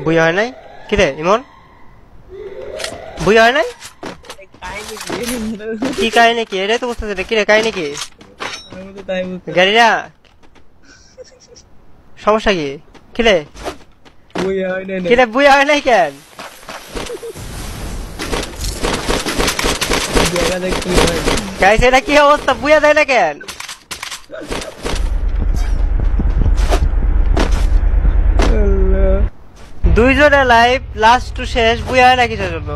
বুয়া হয় নাই কি রে ইমন বুয়া হয় নাই কি কাহিনী কি এটাই তো বুঝতেছে কি রে কাহিনী কি গাড়িরা সমস্যা কি কি রে কি রে বুয়া হয় নাই কেন গাইস এটা কি অবস্থা বুয়া দেয় না কেন দুইজনে লাইভ লাস্ট টু শেষ বুয়া হয় না কিসের জন্য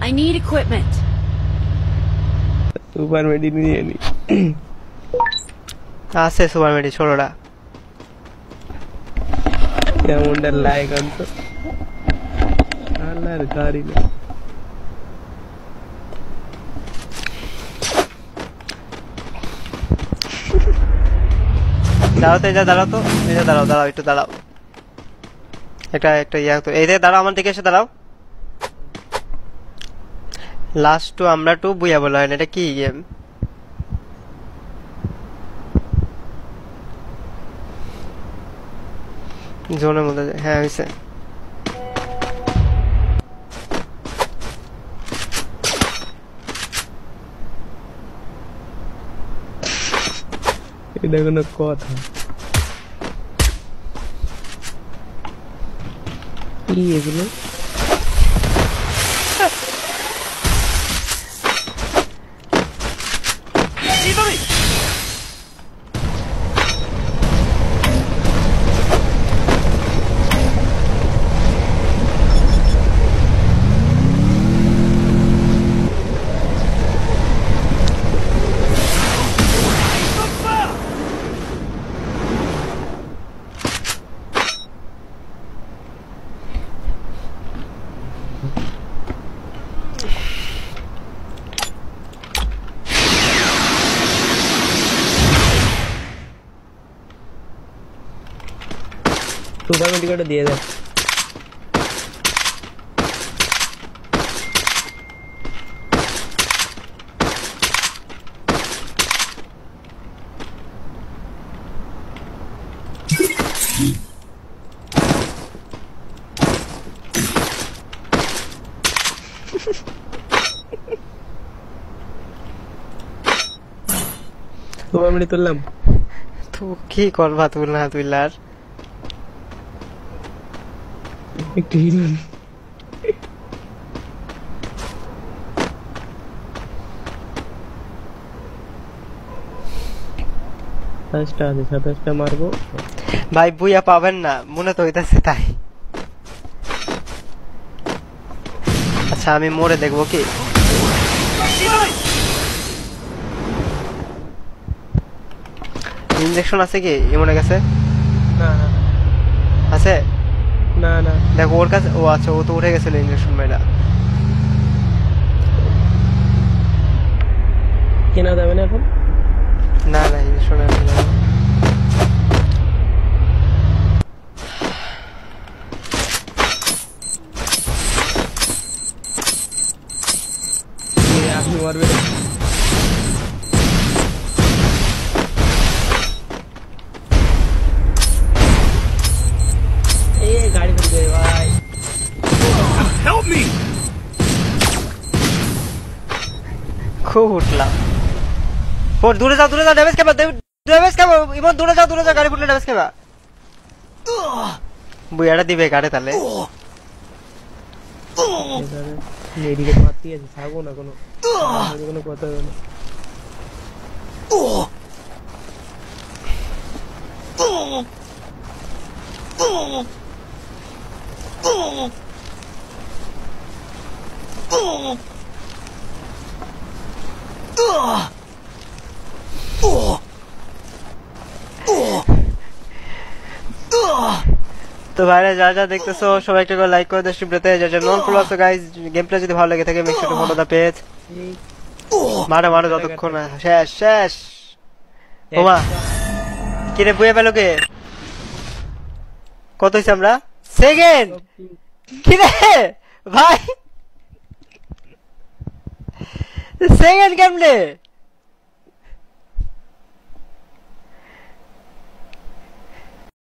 I need equipment. সুপার মেডি নিয়ে নি আছে সুপার মেডি ছোড়োটা কেমনটা লাইক অন্ত আল্লাহর গাড়ি না দাঁড়াও তো দাঁড়াও তো এই যে দাঁড়াও একটু দাঁড়াও একটা ইয়া তো এই যে দাঁড়াও আমার দিকে এসে দাঁড়াও লাস্ট টু আমরা টু বুয়া বলা হয় না এটা কি গেম জোনের মধ্যে হ্যাঁ হয়েছে এটা কোনো কথা কি এগুলো সুপার মেডিকেটটা দিয়ে দেয় সুপার মেডি তুললাম তো কি করবা তুই না তুইলার একটু হিরোইন সাতাশটা মারবো ভাই বুয়া পাবেন না মনে তো হইতাছে তাই আচ্ছা আমি মরে দেখবো কি ইনজেকশন আছে কি ইমনের কাছে না না আছে না না দেখো ওর কাছে ও আচ্ছা ও তো উঠে গেছিল ইনজেকশন মেয়েটা কেনা যাবে না এখন না না ইনজেকশন আপনি মারবেন গাড়ি করবে ভাই Help me! খুব উঠলাম দূরে যাও ড্যামেজ খাবা ইমন দূরে যাও গাড়ি ফুটলে ড্যামেজ খাবা বুয়াটা দিবে গাড়ি তাহলে মেডিকে মারতে আছে থাকবো না কোনো কথা হবে না তো ভাইরা যা যা দেখতেছো সবাই একটা করে লাইক করে দাও স্ট্রিমটাতে যা যা নন ফলো আছো গাইস গেমটা যদি ভালো লাগে থাকে make sure to follow the page মারো যতক্ষণ না শেষ ওমা কি রে বুয়া পেলো কে কত হইছে আমরা সেকেন্ড কি রে ভাই সেকেন্ড কেমনে